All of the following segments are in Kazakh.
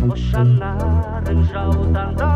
Boşanların jaudan da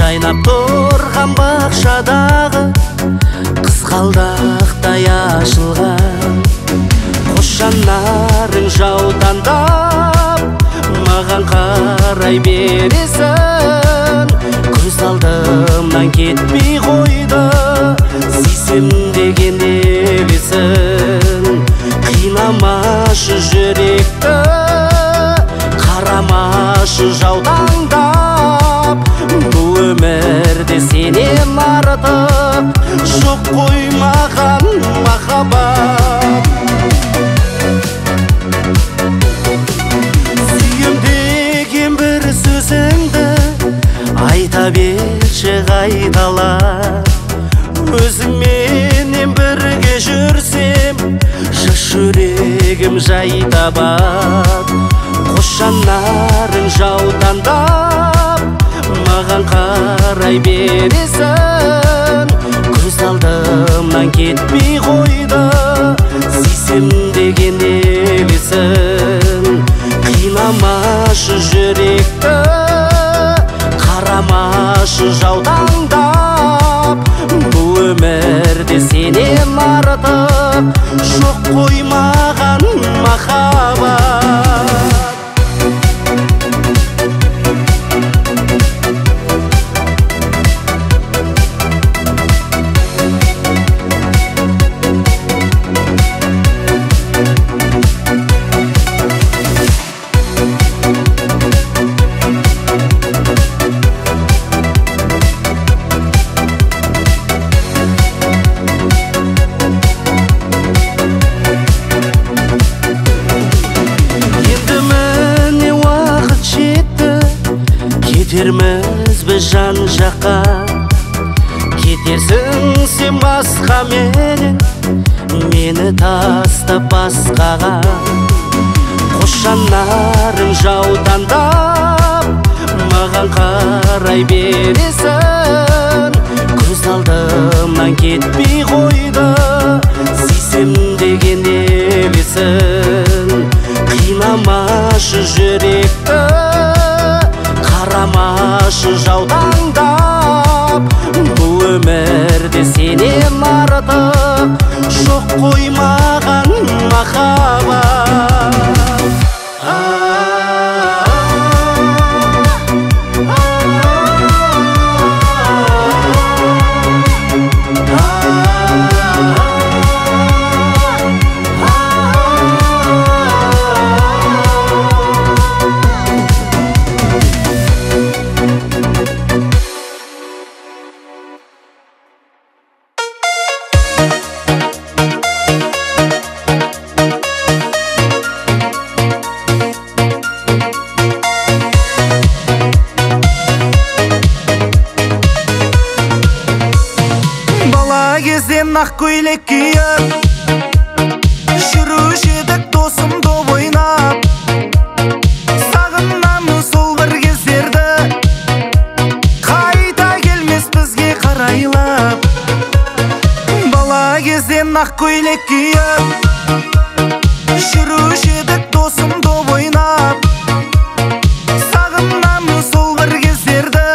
жайнап тұрған бақшадағы қызғалдақтай ашылған қос жанарың жаутаңдап маған қарай бересің көз алдымнан кетпей қойды сүйсем деген елесің қинамашы жүректі қарамашы жаутаңдап бұл өмірде сенен артық жоқ қой маған махаббат сүйем деген бір сөзіңді айта берші қайталап өзіңменен бірге жүрсем жас жүрегім жай табад қос жанарың жаутаңдап маған қарай бересің көз алдымнан кетпей қойды сүйсем деген елесің қинамашы жүректі қарамашы жаутаңдап бұл өмірде сенен артық жоқ қой маған махаббат кетерміз біз жан жаққа кетерсің сен басқа менен мені тастап басқаға қос жанарың жаутаңдап маған қарай бересің көз алдымнан кетпей қойды сүйсем деген елесің қинамашы жүректі қарамашы жаутаңдап бұл өмірде сенен артық жоқ қой маған махаббат ақ көйлек киіп жүруші едік досым доп ойнап сағынамын сол бір кездерді қайта келмес бізге қарайлап бала кезден ақ көйлек киіп жүруші едік досым доп ойнап сағынамын сол бір кездерді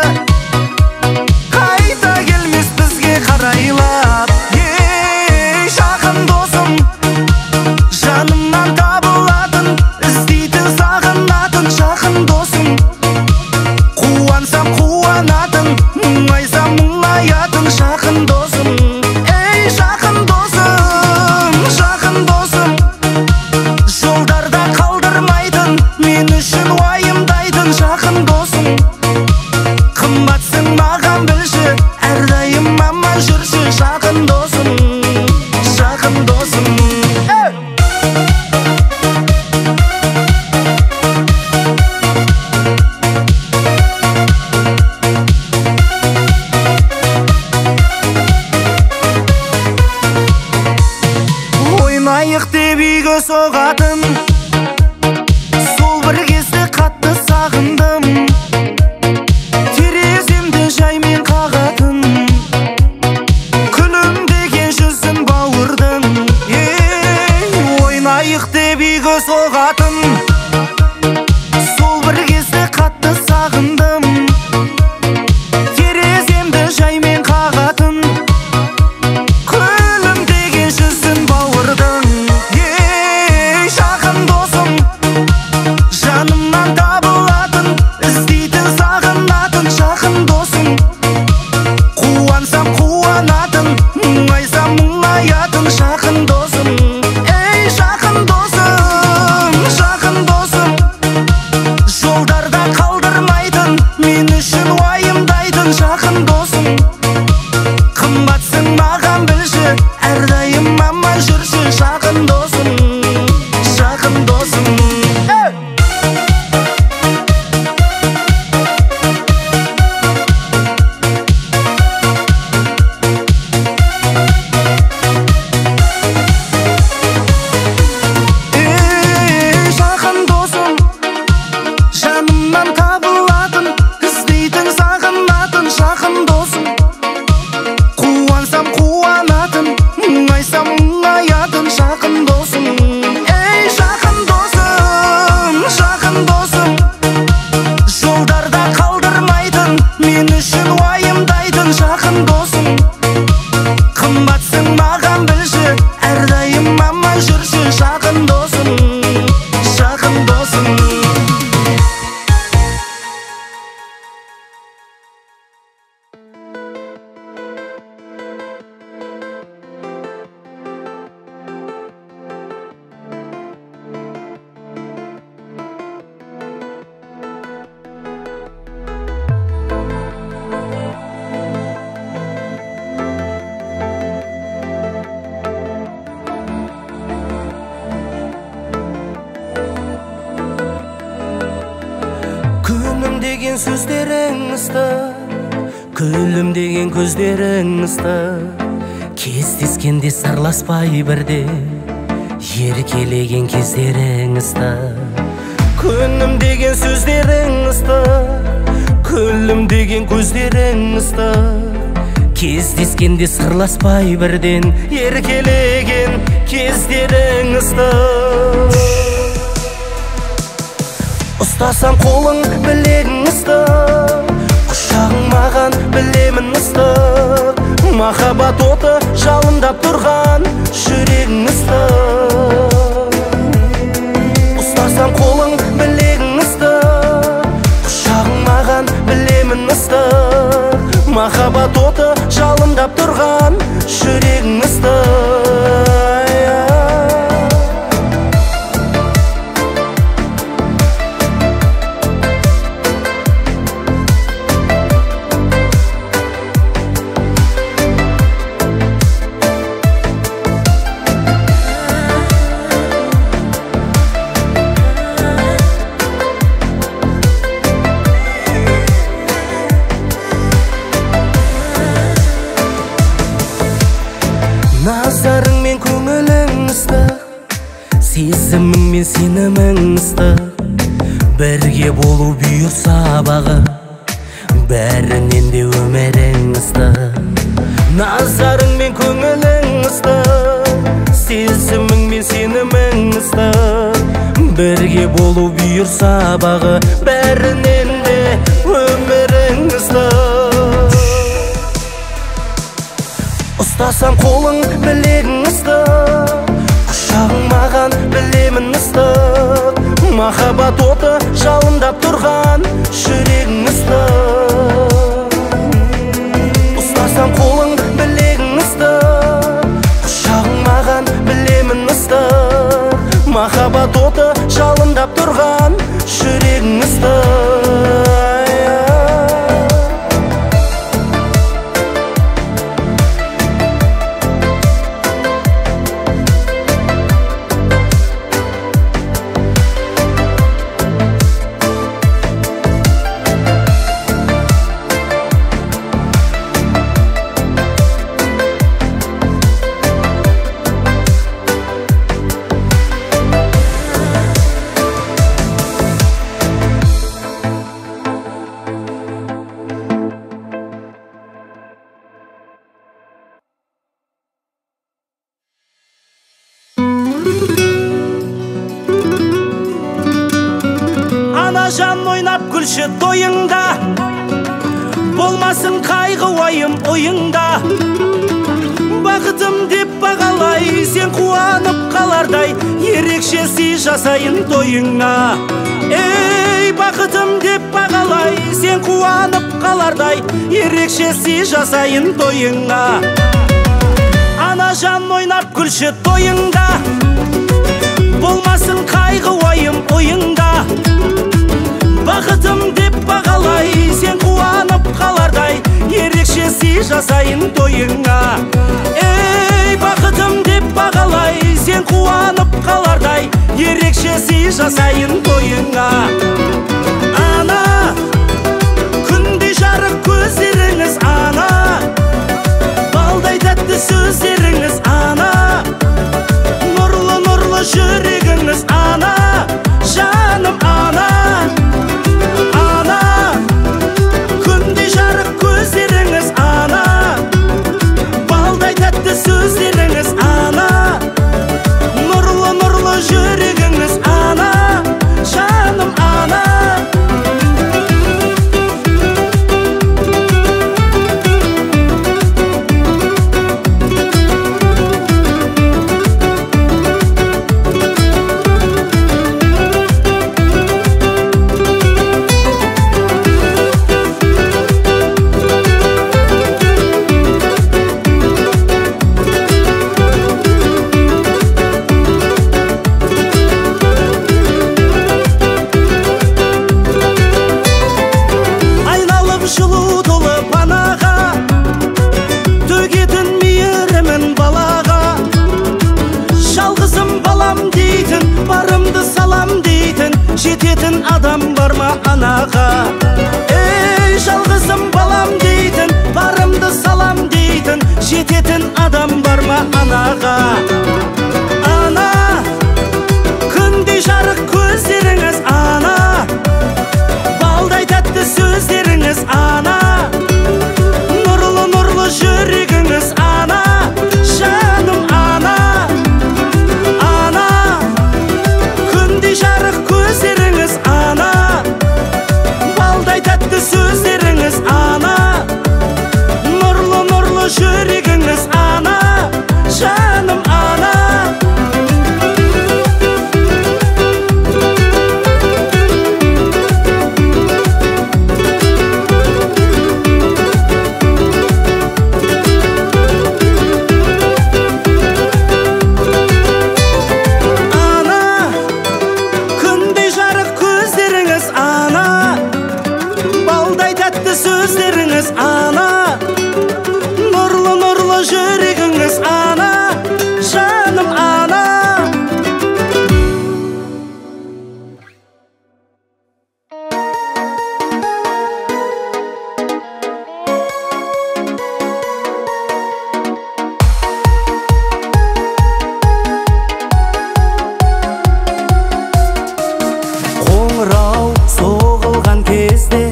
қайта келмес бізге қарайлап жанымнан табылатын іздейтін сағынатын жақын досым қуансам қуанатын мұңайсам мұңаятын жақын досым ей жақын досым болатын, сол бір кезде қатты сағындым. Тереземді жаймен қағатын, күлімдеген жүзін бауырдың. Ойнайық деп үйге соғатын, сол бір кезде қатты сағындым. Тереземді жаймен қағатын, күлімдеген жүзін бауырдың. Жақын досым, жанымнан табылатын, іздейтін сағынатын жақын досым. Қуансам қуанатын, мұңайсам мұңаятын жақын досым. Ей жақын досым, жақын досым, жолдарда қалдырмайтын, мен үшін уайымдайтын жақын досым. Қымбатсың маған білші, әрдайым аман жүрші жақын досым, жақын досым. Жақын досым, жанымнан табылатын, іздейтін сағынатын жақын досым. Қуансам қуанатын, мұңайсам мұңаятын жақын досым. Ей жақын досым, жақын досым, жолдарда қалдырмайтын, мен үшін уайымдайтын жақын досым. Қымбатсың маған білші, әрдайым аман жүрші жақын досым, жақын досым. Күлімдеген сөздерің ыстық, күлімдеген көздерің ыстық. Кездескенде сырласпай бірде, еркелеген кездерің ыстық. Күлімдеген сөздерің ыстық, күлімдеген көздерің ыстық. Кездескенде сырласпай бірден, еркелеген кездерің ыстық. Ұстасам қолың білегің ыстық, құшағың маған білемін ыстық. Махаббат оты жалындап тұрған жүрегің ыстық. Ұстасам қолың білегің ыстық, құшағың маған білемін ыстық. Махаббат оты жалындап тұрған жүрегің ыстық. Назарың мен көңілің ыстық, сезімің мен сенімің ыстық. Бірге болу бұйырса бағы, бәрінен де өмірің ыстық. Назарың мен көңілің ыстық, сезімің мен сенімің ыстық. Бірге болу бұйырса бағы, бәрінен де өмірің ыстық. Ұстасам қолың білегің ыстық, құшағың маған білемін ыстық. Махаббат оты жалындап тұрған жүрегің ыстық. Ұстасам қолың білегің ыстық, құшағың маған білемін ыстық. Махаббат оты жалындап тұрған жүрегің ыстық. Анажан ойнап күлші тойыңда, болмасын қайғы уайым ойыңда. Бақытым деп бағалай, сен қуанып қалардай, ерекше сый жасайын тойыңа. Ей, бақытым деп бағалай, сен қуанып қалардай, ерекше сый жасайын тойыңа. Анажан ойнап күлші тойыңда, болмасын қайғы уайым ойыңда. Бақытым деп бағалай, сен қуанып қалардай, ерекше сый жасайын тойыңа. Ей, бақытым деп бағалай, сен қуанып қалардай, ерекше сый жасайын тойыңа. Ана, күндей жарық көздеріңіз, ана, балдай тәтті сөздеріңіз, ана, нұрлы жүрегіңіз, ана, жаным, ана. Ана, күндей жарық көздеріңіз, ана, балдай тәтті сөздеріңіз, ана, нұрлы жүрегіңіз, ана, жаным, ана. Жететін адам бар ма анаға? Ей, жалғызым балам дейтін, барымды салам дейтін, жететін адам бар ма анаға? Ана, күндей жарық көздеріңіз, ана, балдай тәтті сөздеріңіз, ана, нұрлы жүрегіңіз, ана, жаным, ана. Ана, күндей жарық көздеріңіз, ана, балдай тәтті сөздеріңіз, ана, нұрлы жүрегіңіз, ана, жаным, ана. Сөздеріңіз, ана, нұрлы жүрегіңіз, ана, жаным, ана. Қоңырау соғылған кезде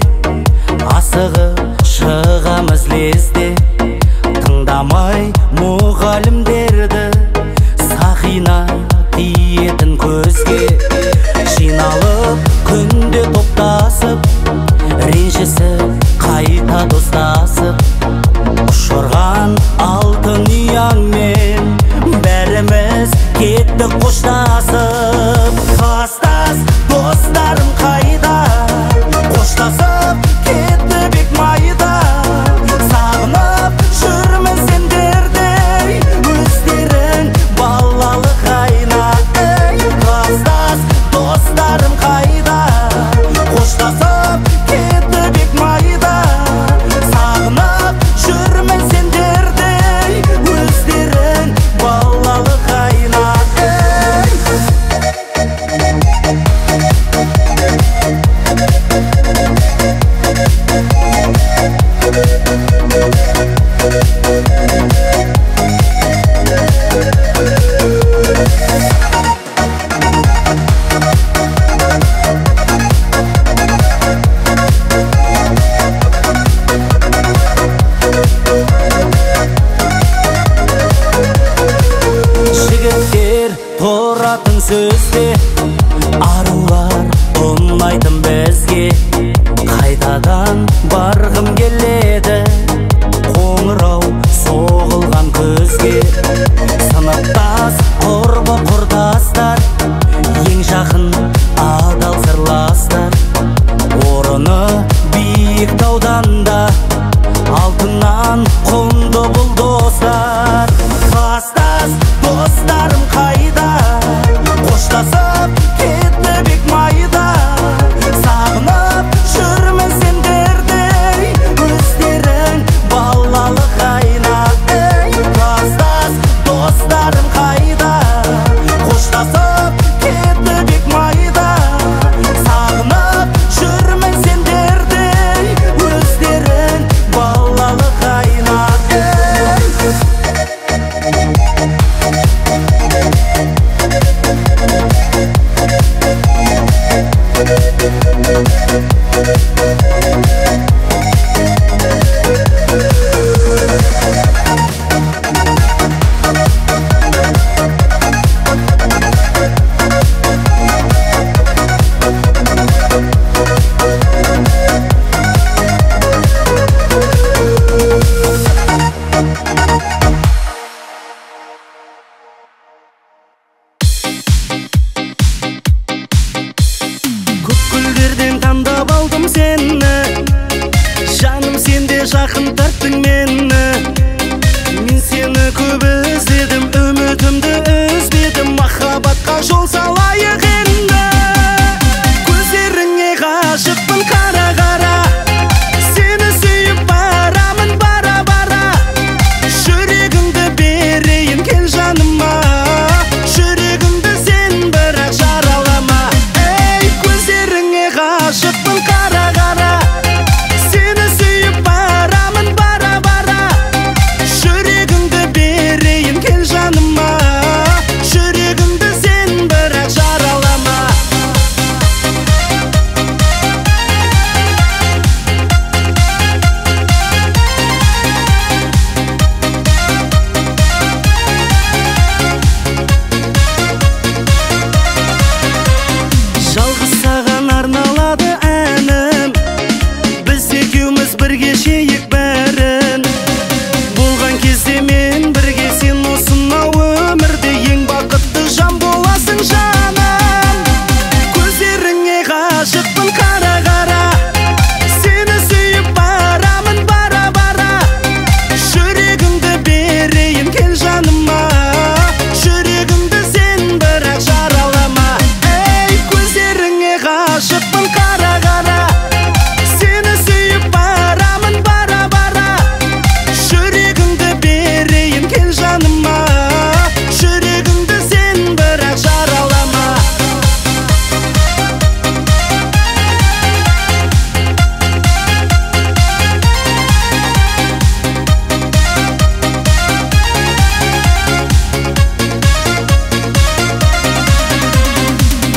асығып шығамыз лезде, тыңдамай мұғалімдерді, сақина тиетін көзге. Жиналып күнде топтасып, ренжісіп қайта достасып, ұшырған алтын ұяңмен бәріміз кеттік қоштасып. Қастас достарым қайда, қоштасып кетті бек майда. Сағынып жүрмін сендердей, өздерің балалық айна. Қастас достарым қайда, қоштасып кетті бек майда. Сағынып жүрмін сендердей, өздерің балалық айна. таап алдым сені, жаным сенде жақын тарттың мені. Мен сені көп іздедім, үмітімді үзбедім, махаббатқа жол салайық енді. Көздеріңе ғашықпын қара-қара, сені сүйіп барамын бара-бара. Жүрегімді берейін кел жаныма, жүрегімді сен бірақ жаралама. Ей, көздеріңе ғашықпын қара-қара, сені сүйіп барамын бара-бара. Жүрегімді берейін кел жаныма, жүрегімді сен бірақ жаралама. Жалғыз саған арналады әнім, біз екеуміз бірге жейік бәрін. Болған кезде мен бірге, сен осынау өмірде ең бақытты жан боласың жаным. Көздеріңе ғашықпын қара-қара, сені сүйіп барамын бара-бара. Жүрегімді берейін кел жаныма, жүрегімді сен бірақ жаралама. Ей, көздеріңе ғашықпын қара-қара, сені сүйіп барамын бара-бара. Жүрегімді берейін кел жаныма, жүрегімді сен бірақ жаралама.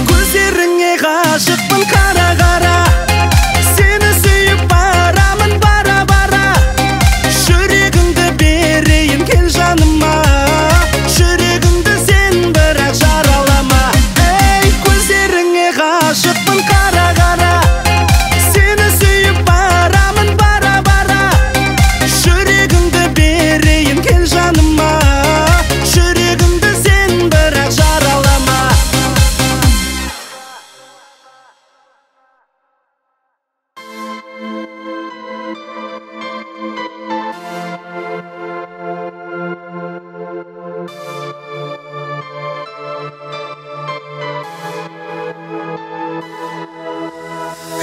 Көздеріңе ғашықпын қара-қара, сені сүйіп барамын бара-бара. Жүрегімді берейін кел жаныма, жүрегімді сен бірақ жаралама. Ей, көздеріңе ғашықпын қара-қара, сені сүйіп барамын бара-бара. Жүрегімді берейін кел жаныма, жүрегімді сен бірақ жаралама.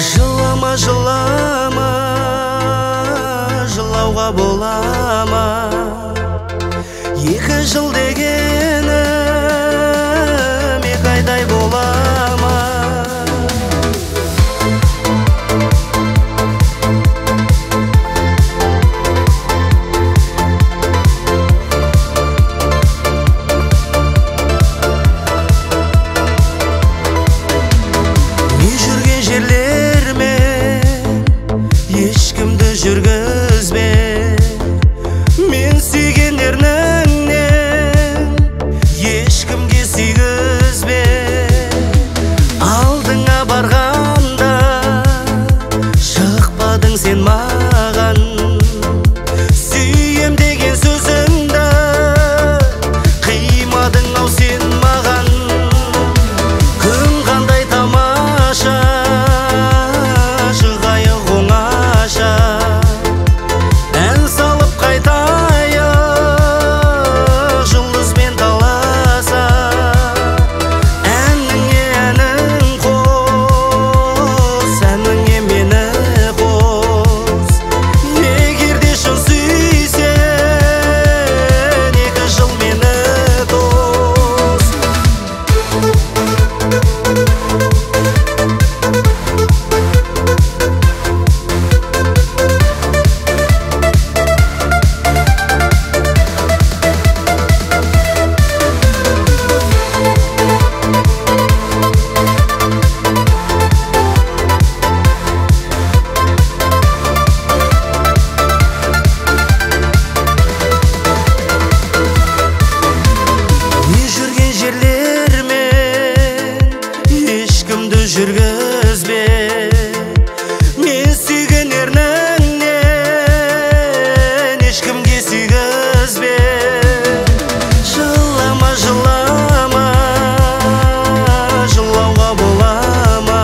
Жылама, жылама, жылауға бола ма? 2 жыл дегенім 2 айдай бола ма? Не жүрген жерлермен ешкімді жүргізбе, мен сүйгендеріңнен ешкімге сүйгізбе. Алдыңа барғанда шықпадың сен маған, сүйем деген сөзіңді қимадың ау сен маған. Күн қандай тамаша, шығайық оңаша, ән салып қайтайық жұлдызбен таласа. Әніңе әнің қос, әніңе мені қос. Егер де шын сүйсең 2 жыл мені тос. Не жүрген жерлермен ешкімді жүргізбе, мен сүйгендеріңнен ешкімге сүйгізбе. Жылама, жылама, жылауға бола ма?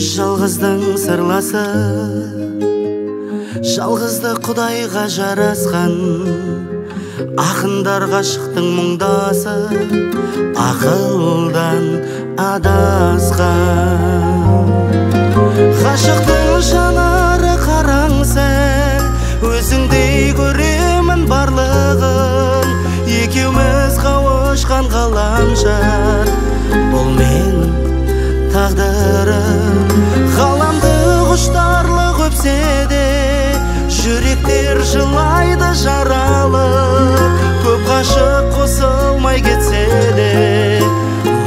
Жалғыздың сырласы, жалғызды Құдайға жарасқан, ақындар ғашықтың мұңдасы, ақылдан адасқан. Ғашықтың жанары қараң сәл, өзіңдей көремін барлығын, екеуміз қауышқан ғаламшар, бұл мен тағдырым. Ғаламды құштарлық өпсе де, жүректер жылайды жаралы, көп ғашық қосылмай кетсе де,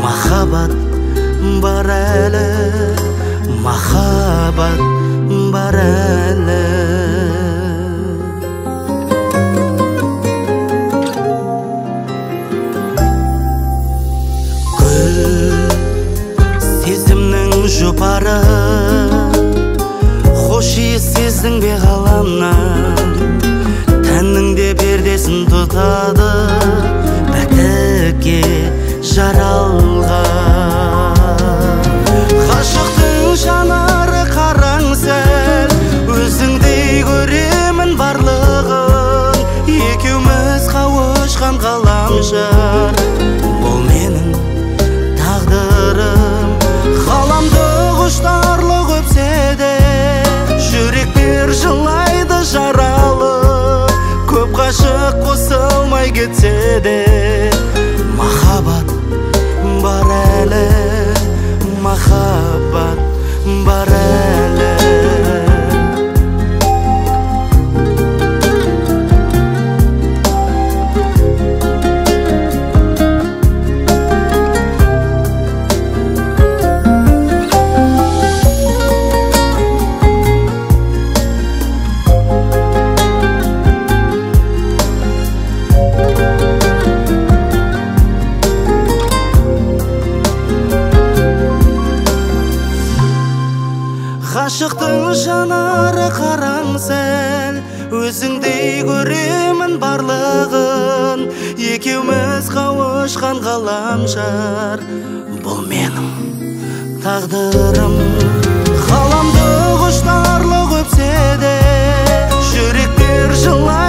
махаббат бар әлі, махаббат бар әлі. Жұпары хош иіс сездің бе ғаламнан, тәннің де пердесін тұтады пәктікке жаралған. Ғашықтың жанары қараң сәл, өзіңдей көремін барлығын, екеуміз қауышқан ғаламшар, бұл менің тағдырым. Ғаламды құштарлық өпсе де, жүректер жылайды жаралы, көп ғашық қосылмай кетсе де, махаббат бар әлі, махаббат бар әлі. Ғашықтың жанары қараң сәл, өзіңдей көремін барлығын, екеуміз қауышқан ғаламшар, бұл менің тағдырым. Ғаламды құштарлық өпсе де, жүректер жылайды